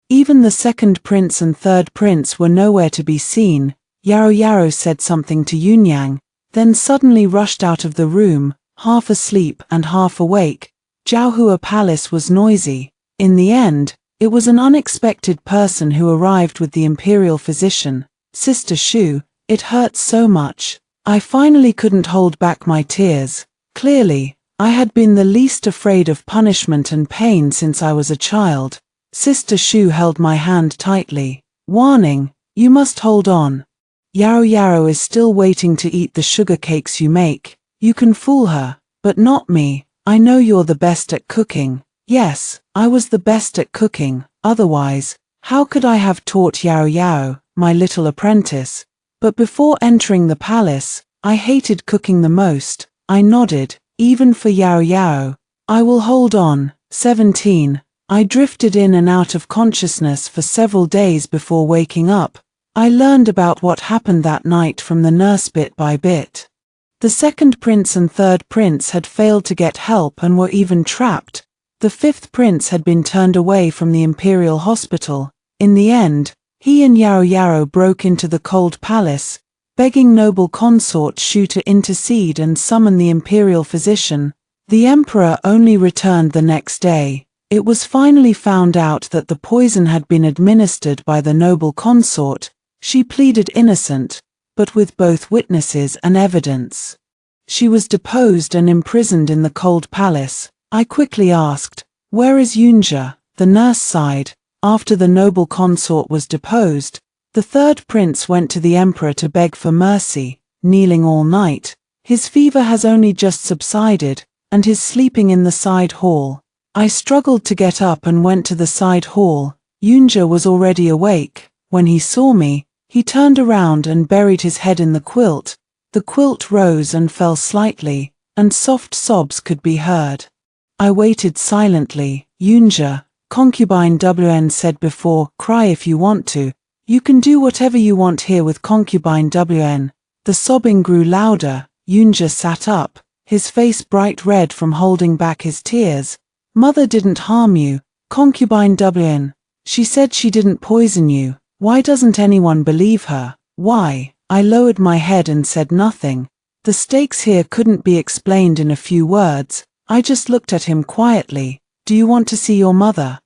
Even the second prince and third prince were nowhere to be seen. Yao Yao said something to Yunyang, then suddenly rushed out of the room, half asleep and half awake. Jiaohua Palace was noisy. In the end, it was an unexpected person who arrived with the imperial physician. Sister Shu, it hurts so much. I finally couldn't hold back my tears. Clearly, I had been the least afraid of punishment and pain since I was a child. Sister Shu held my hand tightly, warning, you must hold on. Yao Yao is still waiting to eat the sugar cakes you make. You can fool her, but not me. I know you're the best at cooking. Yes, I was the best at cooking, otherwise, how could I have taught Yao Yao, my little apprentice? But before entering the palace, I hated cooking the most. I nodded, even for Yao Yao. I will hold on. 17. I drifted in and out of consciousness for several days before waking up. I learned about what happened that night from the nurse bit by bit. The second prince and third prince had failed to get help and were even trapped. The fifth prince had been turned away from the imperial hospital. In the end, he and Yao Yao broke into the cold palace, begging noble consort Shu to intercede and summon the imperial physician. The emperor only returned the next day. It was finally found out that the poison had been administered by the noble consort. She pleaded innocent, but with both witnesses and evidence. She was deposed and imprisoned in the cold palace. I quickly asked, where is Yunja? The nurse sighed. After the noble consort was deposed, the third prince went to the emperor to beg for mercy, kneeling all night. His fever has only just subsided, and he's sleeping in the side hall. I struggled to get up and went to the side hall. Yunja was already awake. When he saw me, he turned around and buried his head in the quilt. The quilt rose and fell slightly, and soft sobs could be heard. I waited silently. Yunja, concubine WN said before, cry if you want to. You can do whatever you want here with concubine WN. The sobbing grew louder. Yunja sat up, his face bright red from holding back his tears. Mother didn't harm you, concubine WN. She said she didn't poison you. Why doesn't anyone believe her? Why? I lowered my head and said nothing. The stakes here couldn't be explained in a few words. I just looked at him quietly. Do you want to see your mother?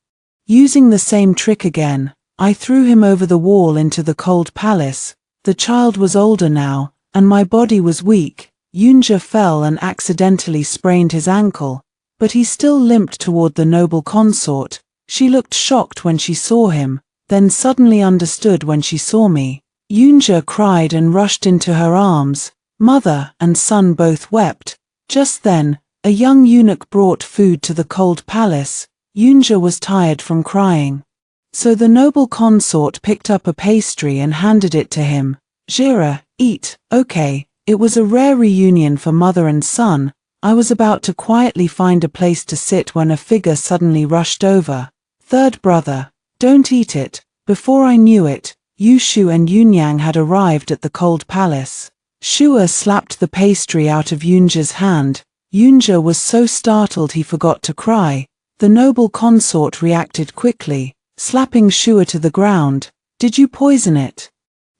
Using the same trick again, I threw him over the wall into the cold palace. The child was older now, and my body was weak. Yunja fell and accidentally sprained his ankle, but he still limped toward the noble consort. She looked shocked when she saw him, then suddenly understood when she saw me. Yunja cried and rushed into her arms. Mother and son both wept. Just then, a young eunuch brought food to the cold palace. Yunja was tired from crying. So the noble consort picked up a pastry and handed it to him. Jira, eat, okay. It was a rare reunion for mother and son. I was about to quietly find a place to sit when a figure suddenly rushed over. Third brother, don't eat it. Before I knew it, Yushu and Yunyang had arrived at the cold palace. Shua slapped the pastry out of Yunja's hand. Yunja was so startled he forgot to cry. The noble consort reacted quickly, slapping Shua to the ground. Did you poison it?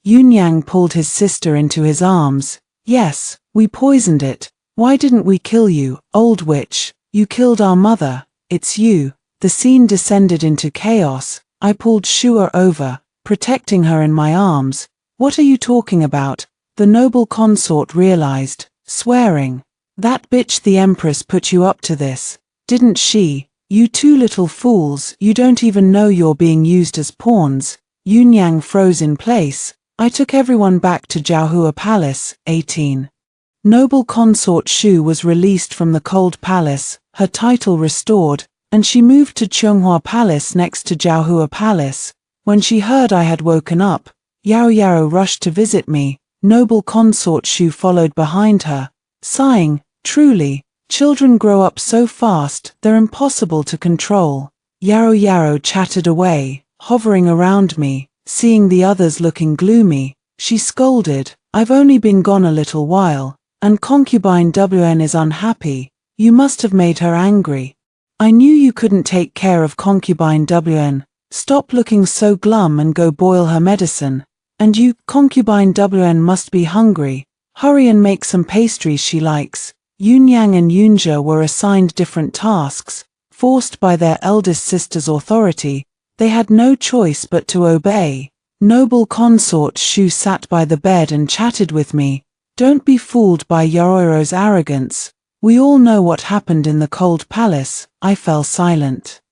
Yunyang pulled his sister into his arms. Yes, we poisoned it. Why didn't we kill you, old witch? You killed our mother. It's you. The scene descended into chaos. I pulled Shua over, protecting her in my arms. What are you talking about? The noble consort realized, swearing. That bitch the Empress put you up to this, didn't she? You two little fools, you don't even know you're being used as pawns. Yunyang froze in place. I took everyone back to Jiaohua Palace. 18. Noble consort Shu was released from the Cold Palace, her title restored, and she moved to Chunghua Palace next to Jiaohua Palace. When she heard I had woken up, Yao Yao rushed to visit me. Noble consort Shu followed behind her, sighing, truly, children grow up so fast, they're impossible to control. Yao Yao chattered away, hovering around me. Seeing the others looking gloomy, she scolded, I've only been gone a little while, and concubine WN is unhappy. You must have made her angry. I knew you couldn't take care of concubine WN. Stop looking so glum and go boil her medicine. And you, concubine WN, must be hungry. Hurry and make some pastries she likes. Yunyang and Yunja were assigned different tasks, forced by their eldest sister's authority. They had no choice but to obey. Noble consort Shu sat by the bed and chatted with me. Don't be fooled by Yororo's arrogance. We all know what happened in the Cold Palace. I fell silent.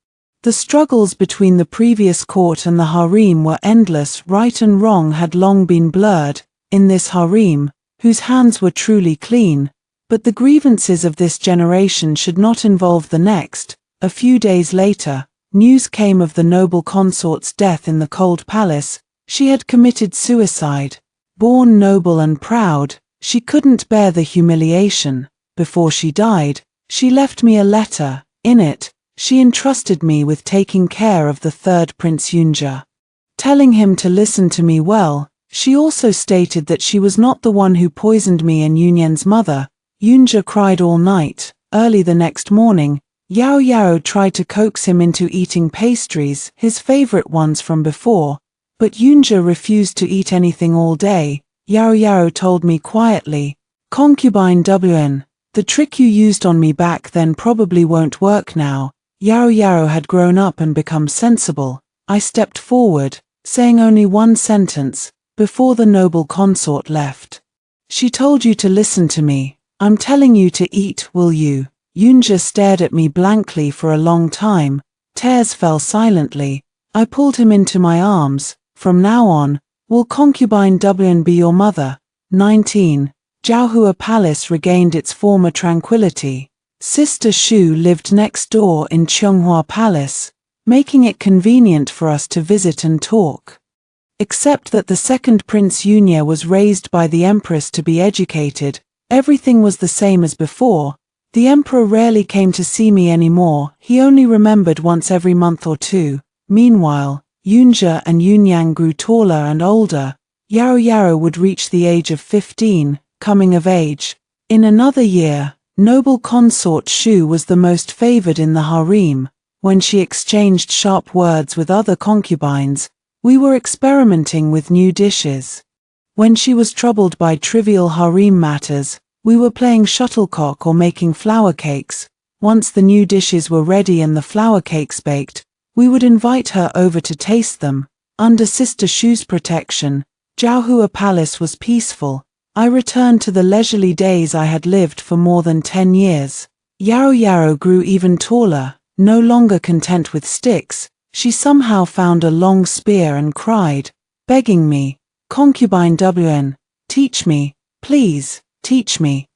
The struggles between the previous court and the harem were endless. Right and wrong had long been blurred in this harem, whose hands were truly clean. But the grievances of this generation should not involve the next. A few days later, news came of the noble consort's death in the Cold Palace. She had committed suicide. Born noble and proud, she couldn't bear the humiliation. Before she died, she left me a letter. In it, she entrusted me with taking care of the third Prince Yunja. Telling him to listen to me well, she also stated that she was not the one who poisoned me and Yunyan's mother. Yunja cried all night. Early the next morning, Yao Yao tried to coax him into eating pastries, his favorite ones from before, but Yunja refused to eat anything all day. Yao Yao told me quietly, concubine WN, the trick you used on me back then probably won't work now. Yao Yao had grown up and become sensible. I stepped forward, saying only one sentence, before the noble consort left. She told you to listen to me. I'm telling you to eat, will you? Yunja stared at me blankly for a long time. Tears fell silently. I pulled him into my arms. From now on, will concubine WN be your mother? 19. Jiaohua Palace regained its former tranquility. Sister Shu lived next door in Chunghua Palace, making it convenient for us to visit and talk. Except that the second Prince Yunya was raised by the Empress to be educated, everything was the same as before. The Emperor rarely came to see me anymore, he only remembered once every month or two. Meanwhile, Yunja and Yunyang grew taller and older. Yao Yao would reach the age of 15, coming of age. In another year, noble consort Shu was the most favored in the harem. When she exchanged sharp words with other concubines, we were experimenting with new dishes. When she was troubled by trivial harem matters, we were playing shuttlecock or making flour cakes. Once the new dishes were ready and the flour cakes baked, we would invite her over to taste them. Under Sister Shu's protection, Jiaohua Palace was peaceful. I returned to the leisurely days I had lived for more than 10 years. Yao Yao grew even taller. No longer content with sticks, she somehow found a long spear and cried, begging me, concubine WN, teach me, please. Teach me.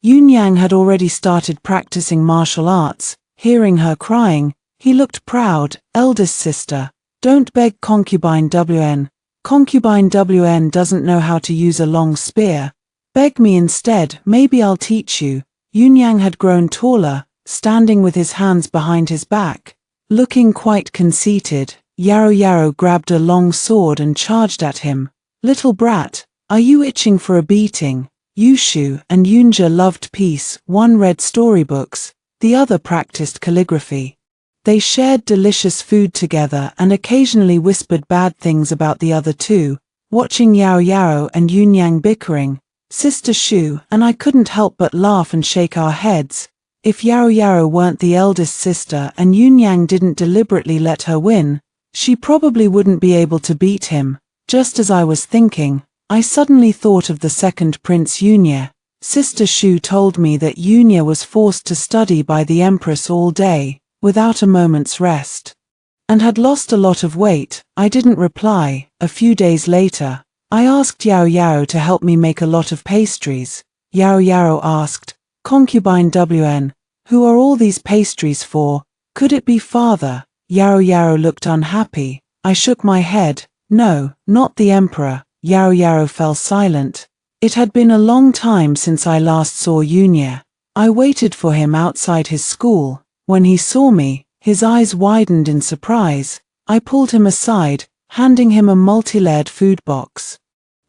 Yunyang had already started practicing martial arts. Hearing her crying, he looked proud. Eldest sister, don't beg concubine WN. Concubine WN doesn't know how to use a long spear. Beg me instead, maybe I'll teach you. Yunyang had grown taller, standing with his hands behind his back. Looking quite conceited, Yao Yao grabbed a long sword and charged at him. Little brat, are you itching for a beating? Yushu and Yunja loved peace. One read storybooks, the other practiced calligraphy. They shared delicious food together and occasionally whispered bad things about the other two. watching Yao Yao and Yunyang bickering, Sister Shu and I couldn't help but laugh and shake our heads. If Yao Yao weren't the eldest sister and Yunyang didn't deliberately let her win, she probably wouldn't be able to beat him. Just as I was thinking, I suddenly thought of the second prince Yunya. Sister Shu told me that Yunya was forced to study by the Empress all day, without a moment's rest, and had lost a lot of weight. I didn't reply. A few days later, I asked Yao Yao to help me make a lot of pastries. Yao Yao asked, "Concubine WN, who are all these pastries for? Could it be father?" Yao Yao looked unhappy. I shook my head. "No, not the emperor." Yao Yao fell silent. It had been a long time since I last saw Yunya. I waited for him outside his school. When he saw me, his eyes widened in surprise. I pulled him aside, handing him a multi-layered food box.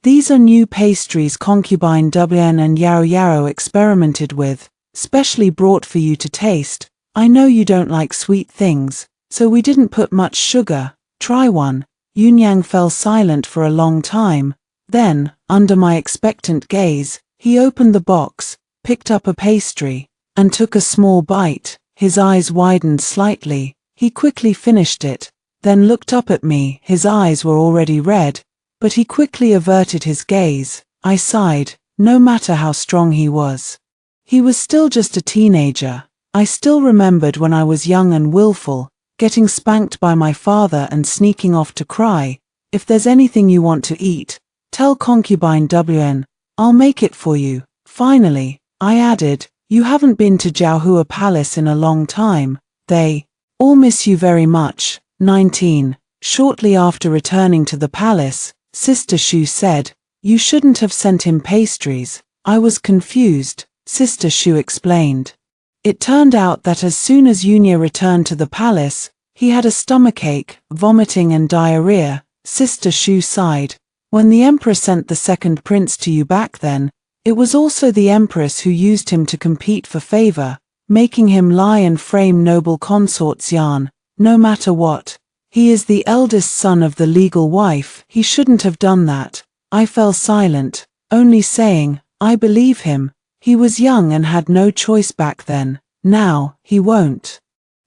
"These are new pastries Concubine WN and Yao Yao experimented with, specially brought for you to taste. I know you don't like sweet things, so we didn't put much sugar. Try one." Yunyang fell silent for a long time. Then, under my expectant gaze, he opened the box, picked up a pastry, and took a small bite. His eyes widened slightly. He quickly finished it, then looked up at me. His eyes were already red, but he quickly averted his gaze. I sighed. No matter how strong he was, he was still just a teenager. I still remembered when I was young and willful, getting spanked by my father and sneaking off to cry. "If there's anything you want to eat, tell Concubine WN, I'll make it for you." Finally, I added, "You haven't been to Jiaohua Palace in a long time. They all miss you very much." 19. Shortly after returning to the palace, Sister Shu said, "You shouldn't have sent him pastries." I was confused. Sister Shu explained. It turned out that as soon as Yunya returned to the palace, he had a stomachache, vomiting and diarrhea. Sister Shu sighed. "When the emperor sent the second prince to you back then, it was also the empress who used him to compete for favor, making him lie and frame noble consorts yarn. No matter what, he is the eldest son of the legal wife. He shouldn't have done that." I fell silent, only saying, "I believe him. He was young and had no choice back then. Now, he won't."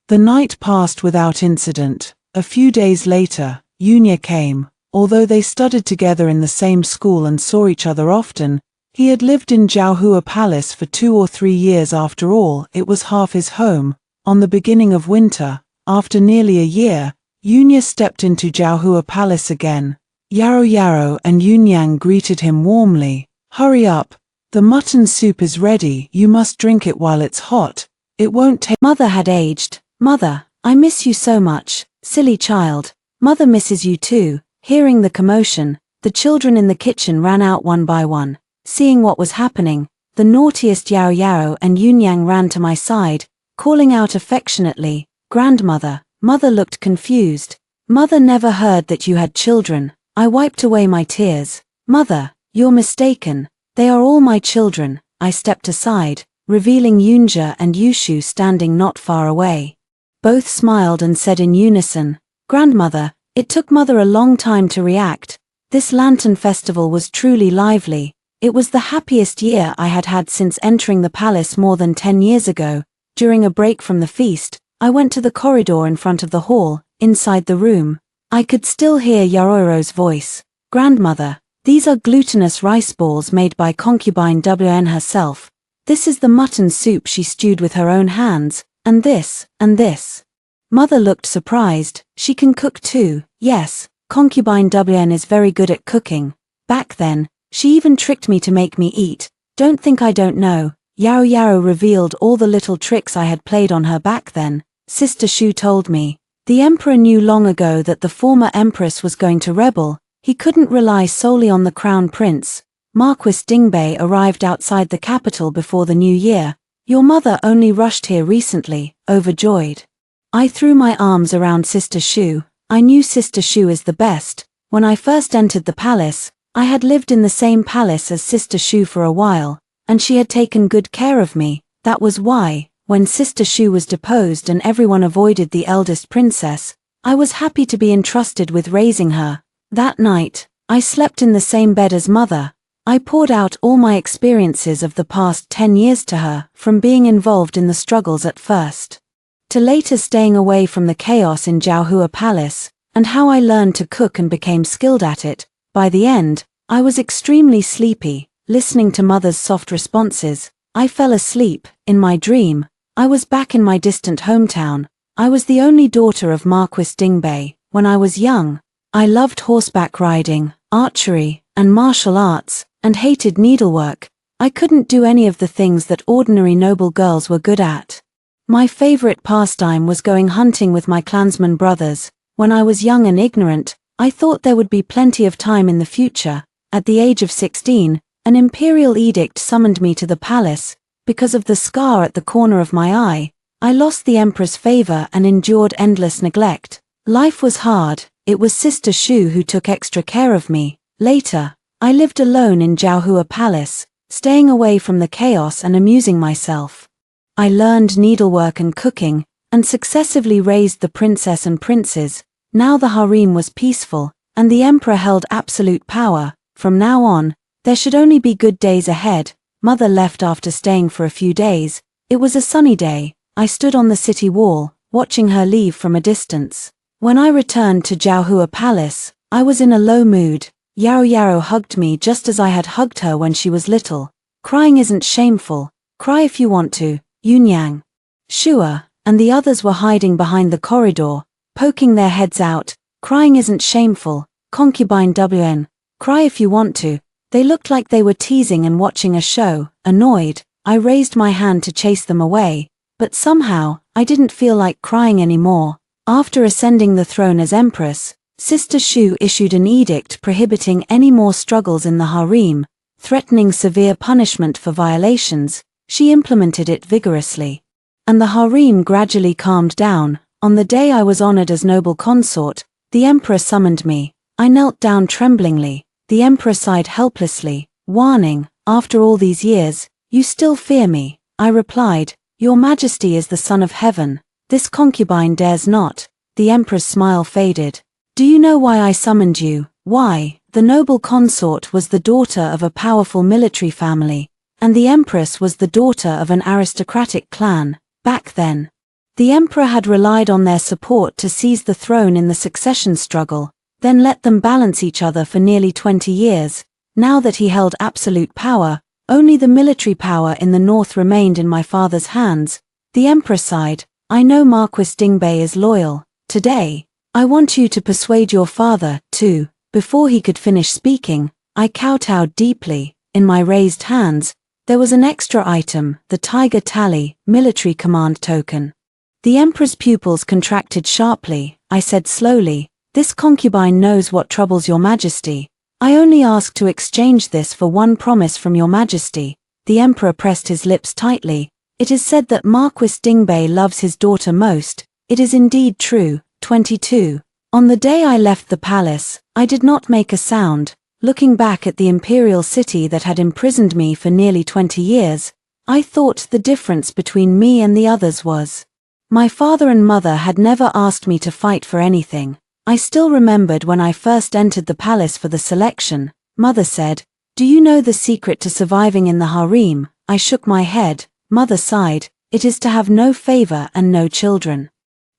The night passed without incident. A few days later, Yunya came. Although they studied together in the same school and saw each other often, he had lived in Jiaohua Palace for 2 or 3 years after all. It was half his home. On the beginning of winter, after nearly a year, Yunya stepped into Jiaohua Palace again. Yao Yao and Yunyang greeted him warmly. "Hurry up. The mutton soup is ready. You must drink it while it's hot. It won't take—" Mother had aged. "Mother, I miss you so much. Silly child. Mother misses you too." Hearing the commotion, the children in the kitchen ran out one by one. Seeing what was happening, the naughtiest Yao Yao and Yunyang ran to my side, calling out affectionately, "Grandmother." Mother looked confused. "Mother never heard that you had children." I wiped away my tears. "Mother, you're mistaken. They are all my children." I stepped aside, revealing Yunja and Yushu standing not far away. Both smiled and said in unison, "Grandmother." It took Mother a long time to react. This lantern festival was truly lively. It was the happiest year I had had since entering the palace more than 10 years ago. During a break from the feast, I went to the corridor in front of the hall. Inside the room, I could still hear Yaoyoro's voice. "Grandmother, these are glutinous rice balls made by Concubine WN herself. This is the mutton soup she stewed with her own hands, and this, and this." Mother looked surprised. "She can cook too." "Yes, Concubine WN is very good at cooking. Back then, she even tricked me to make me eat. Don't think I don't know." Yao Yao revealed all the little tricks I had played on her back then. Sister Shu told me, "The emperor knew long ago that the former empress was going to rebel. He couldn't rely solely on the crown prince." Marquis Dingbei arrived outside the capital before the new year. "Your mother only rushed here recently." Overjoyed, I threw my arms around Sister Shu. I knew Sister Shu is the best. When I first entered the palace, I had lived in the same palace as Sister Shu for a while, and she had taken good care of me. That was why, when Sister Shu was deposed and everyone avoided the eldest princess, I was happy to be entrusted with raising her. That night, I slept in the same bed as mother. I poured out all my experiences of the past 10 years to her, from being involved in the struggles at first, to later staying away from the chaos in Jiaohua Palace, and how I learned to cook and became skilled at it. By the end, I was extremely sleepy. Listening to mother's soft responses, I fell asleep. In my dream, I was back in my distant hometown. I was the only daughter of Marquis Dingbei. When I was young, I loved horseback riding, archery, and martial arts, and hated needlework. I couldn't do any of the things that ordinary noble girls were good at. My favorite pastime was going hunting with my clansmen brothers. When I was young and ignorant, I thought there would be plenty of time in the future. At the age of 16, an imperial edict summoned me to the palace. Because of the scar at the corner of my eye, I lost the emperor's favor and endured endless neglect. Life was hard. It was Sister Shu who took extra care of me. Later, I lived alone in Jiaohua Palace, staying away from the chaos and amusing myself. I learned needlework and cooking, and successively raised the princess and princes. Now the harem was peaceful, and the emperor held absolute power. From now on, there should only be good days ahead. Mother left after staying for a few days. It was a sunny day. I stood on the city wall, watching her leave from a distance. When I returned to Jiaohua Palace, I was in a low mood. Yaro Yaro hugged me just as I had hugged her when she was little. Crying isn't shameful. Cry if you want to, Yunyang. Shua and the others were hiding behind the corridor, poking their heads out. Crying isn't shameful. Concubine WN. Cry if you want to. They looked like they were teasing and watching a show. Annoyed, I raised my hand to chase them away, but somehow, I didn't feel like crying anymore. After ascending the throne as empress, Sister Shu issued an edict prohibiting any more struggles in the harem, threatening severe punishment for violations. She implemented it vigorously, and the harem gradually calmed down. On the day I was honored as noble consort, the emperor summoned me. I knelt down tremblingly. The emperor sighed helplessly, warning, "After all these years, you still fear me." I replied, "Your Majesty is the Son of Heaven. This concubine dares not." The emperor's smile faded. "Do you know why I summoned you?" "Why?" The noble consort was the daughter of a powerful military family, and the empress was the daughter of an aristocratic clan. Back then, the emperor had relied on their support to seize the throne in the succession struggle, then let them balance each other for nearly 20 years. Now that he held absolute power, only the military power in the north remained in my father's hands. The emperor sighed, "I know Marquis Dingbei is loyal. Today, I want you to persuade your father, too." Before he could finish speaking, I kowtowed deeply. In my raised hands, there was an extra item, the Tiger Tally, military command token. The emperor's pupils contracted sharply. I said slowly, "This concubine knows what troubles your Majesty. I only ask to exchange this for one promise from your Majesty." The emperor pressed his lips tightly. "It is said that Marquis Dingbei loves his daughter most. It is indeed true." 22. On the day I left the palace, I did not make a sound. Looking back at the imperial city that had imprisoned me for nearly 20 years, I thought the difference between me and the others was, my father and mother had never asked me to fight for anything. I still remembered when I first entered the palace for the selection. Mother said, "Do you know the secret to surviving in the harem?" I shook my head. Mother sighed, "It is to have no favor and no children."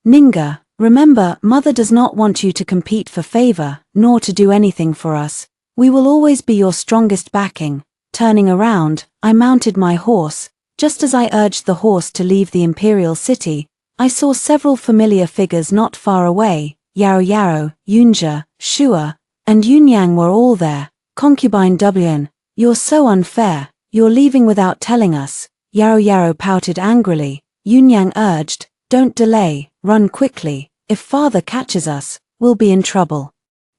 Ninga, remember, mother does not want you to compete for favor, nor to do anything for us. We will always be your strongest backing. Turning around, I mounted my horse. Just as I urged the horse to leave the imperial city, I saw several familiar figures not far away. Yaro Yaro, Yunja, Shua, and Yunyang were all there. Concubine WN, "You're so unfair. You're leaving without telling us." Yaro Yaro pouted angrily. Yunyang urged, "Don't delay, run quickly. If father catches us, we'll be in trouble.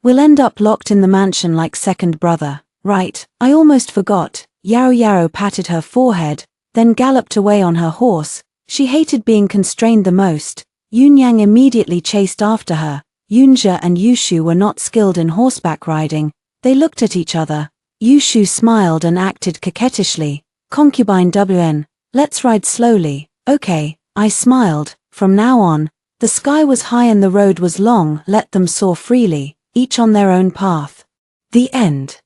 We'll end up locked in the mansion like second brother." "Right, I almost forgot." Yaro Yaro patted her forehead, then galloped away on her horse. She hated being constrained the most. Yunyang immediately chased after her. Yunja and Yushu were not skilled in horseback riding. They looked at each other. Yushu smiled and acted coquettishly. Concubine WN, "Let's ride slowly." "Okay," I smiled. From now on, the sky was high and the road was long. Let them soar freely, each on their own path. The end.